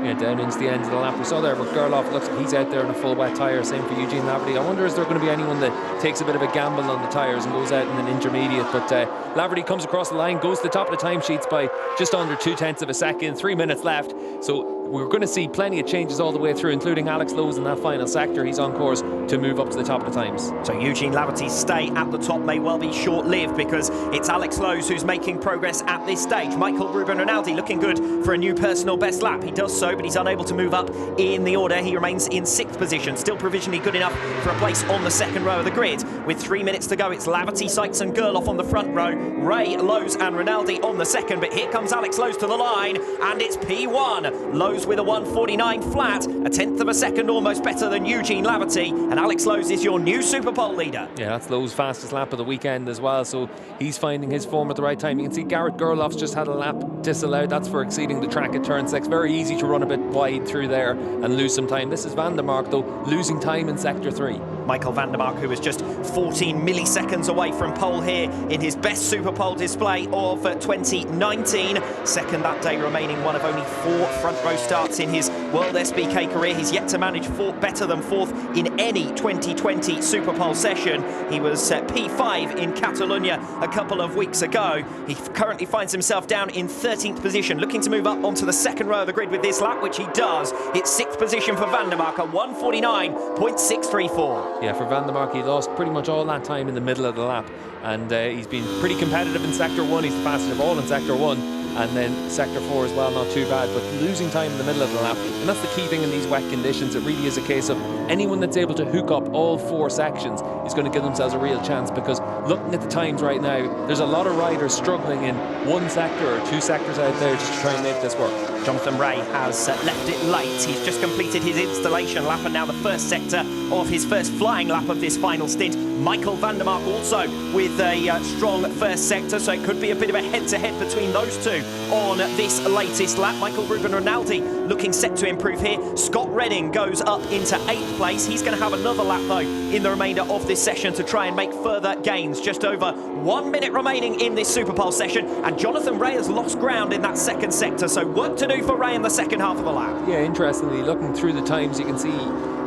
Yeah, down into the end of the lap. We saw there with Gerloff, looks like he's out there in a full wet tyre. Same for Eugene Laverty. I wonder, is there going to be anyone that takes a bit of a gamble on the tyres and goes out in an intermediate? But Laverty comes across the line, goes to the top of the timesheets by just under 0.2 of a second. 3 minutes left. So we're going to see plenty of changes all the way through, including Alex Lowes in that final sector. He's on course to move up to the top of the times. So Eugene Laverty's stay at the top may well be short-lived, because it's Alex Lowes who's making progress at this stage. Michael Ruben Rinaldi looking good for a new personal best lap. He does so, but he's unable to move up in the order. He remains in 6th position, still provisionally good enough for a place on the second row of the grid. With 3 minutes to go, it's Laverty, Sykes and Gerloff on the front row, Ray, Lowes and Rinaldi on the second, but here comes Alex Lowes to the line, and it's P1. Lowes with a 1:49 flat, 1/10 of a second almost better than Eugene Laverty, and Alex Lowes is your new Superpole leader. Yeah, that's Lowes' fastest lap of the weekend as well, so he's finding his form at the right time. You can see Garrett Gerloff's just had a lap disallowed. That's for exceeding the track at turn 6. Very easy to run a bit wide through there and lose some time. This is Van der Mark, though, losing time in sector 3. Michael van der Mark, who was just 14 milliseconds away from pole here in his best Superpole display of 2019. Second that day, remaining one of only 4 front row starts in his WorldSBK career. He's yet to manage better than 4th in any 2020 Superpole session. He was P5 in Catalonia a couple of weeks ago. He currently finds himself down in 13th position, looking to move up onto the second row of the grid with this lap, which he does. It's 6th position for van der Mark, a 1:49.634. Yeah, for Van der Mark, he lost pretty much all that time in the middle of the lap, and he's been pretty competitive in sector 1. He's the fastest of all in sector 1, and then sector 4 as well, not too bad, but losing time in the middle of the lap. And that's the key thing in these wet conditions. It really is a case of anyone that's able to hook up all 4 sections is going to give themselves a real chance, because looking at the times right now, there's a lot of riders struggling in 1 sector or 2 sectors out there just to try and make this work. Jonathan Ray has left it late. He's just completed his installation lap, and now the first sector of his first flying lap of this final stint. Michael van der Mark also with a strong first sector, so it could be a bit of a head-to-head between those two on this latest lap. Michael Ruben Rinaldi looking set to improve here. Scott Redding goes up into 8th place. He's going to have another lap, though, in the remainder of this session to try and make further gains. Just over 1 minute remaining in this Superpole session, and Jonathan Ray has lost ground in that second sector, so work to do for Ray in the second half of the lap. Yeah, interestingly, looking through the times, you can see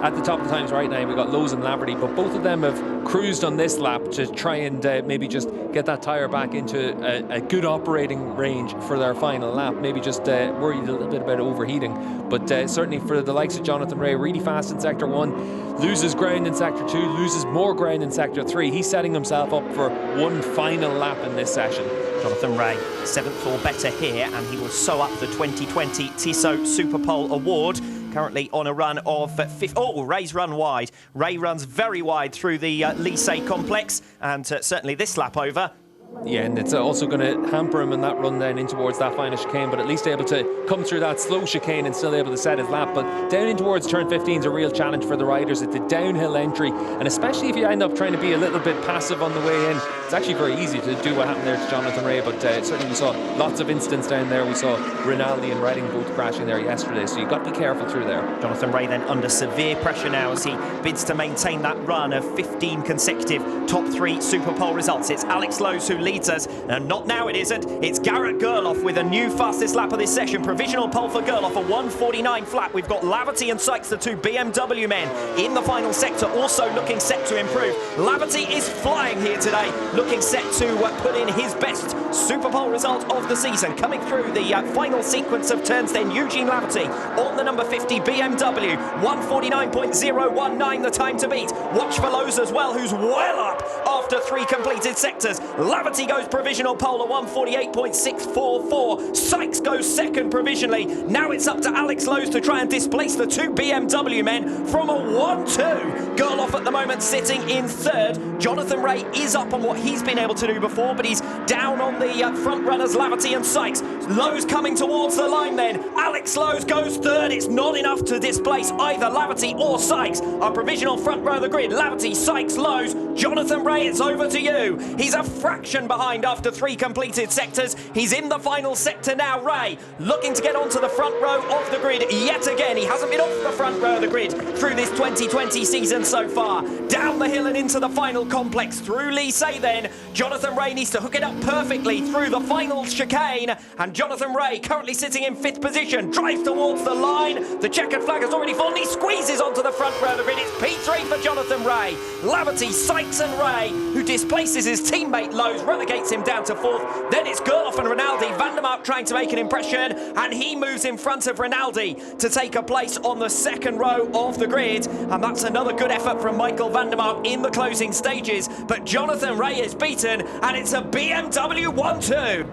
at the top of the times right now we've got Lowes and Laverty, but both of them have cruised on this lap to try and maybe just get that tyre back into a good operating range for their final lap. Maybe just worried a little bit about overheating, but certainly for the likes of Jonathan Ray, really fast in sector 1, loses ground in sector 2, loses more ground in sector 3. He's setting himself up for one final lap in this session. Jonathan Ray, 7th or better here, and he will sew up the 2020 Tissot Superpole Award. Currently on a run of 5th. Oh, Ray's run wide. Ray runs very wide through the Lycée complex, and certainly this lap over. Yeah, and it's also going to hamper him in that run then in towards that final chicane, but at least able to come through that slow chicane and still able to set his lap. But down in towards turn 15 is a real challenge for the riders. It's a downhill entry, and especially if you end up trying to be a little bit passive on the way in, it's actually very easy to do what happened there to Jonathan Ray. But certainly we saw lots of incidents down there. We saw Rinaldi and Redding both crashing there yesterday, so you've got to be careful through there. Jonathan Ray then under severe pressure now as he bids to maintain that run of 15 consecutive top 3 Superpole results. It's Alex Lowes who leads us, and not now it isn't. It's Garrett Gerloff with a new fastest lap of this session. Provisional pole for Gerloff, a 1:49 flat. We've got Laverty and Sykes, the 2 BMW men, in the final sector, also looking set to improve. Laverty is flying here today, looking set to put in his best Superpole result of the season. Coming through the final sequence of turns then, Eugene Laverty on the number 50 BMW, 1:49.019 the time to beat. Watch for Lowes as well, who's well up after 3 completed sectors. Laverty goes provisional pole, a 1:48.644. Sykes goes second provisionally. Now it's up to Alex Lowes to try and displace the 2 BMW men from a 1-2. Gerloff at the moment sitting in 3rd. Jonathan Ray is up on what he's been able to do before, but he's down on the front runners, Laverty and Sykes. Lowes coming towards the line then. Alex Lowes goes 3rd. It's not enough to displace either Laverty or Sykes. Our provisional front row of the grid, Laverty, Sykes, Lowes. Jonathan Ray, it's over to you. He's a fraction behind after 3 completed sectors. He's in the final sector now. Ray looking to get onto the front row of the grid yet again. He hasn't been off the front row of the grid through this 2020 season so far. Down the hill and into the final complex through Lycée then. Jonathan Ray needs to hook it up perfectly through the final chicane, and Jonathan Rea, currently sitting in 5th position, drives towards the line. The checkered flag has already fallen. He squeezes onto the front row of the grid. It's P3 for Jonathan Rea. Laverty, Sykes and Rea, who displaces his teammate Lowe's, relegates him down to 4th. Then it's Gerloff and Rinaldi. Van der Mark trying to make an impression, and he moves in front of Rinaldi to take a place on the 2nd row of the grid. And that's another good effort from Michael van der Mark in the closing stages. But Jonathan Rea is beaten, and it's a BMW 1-2.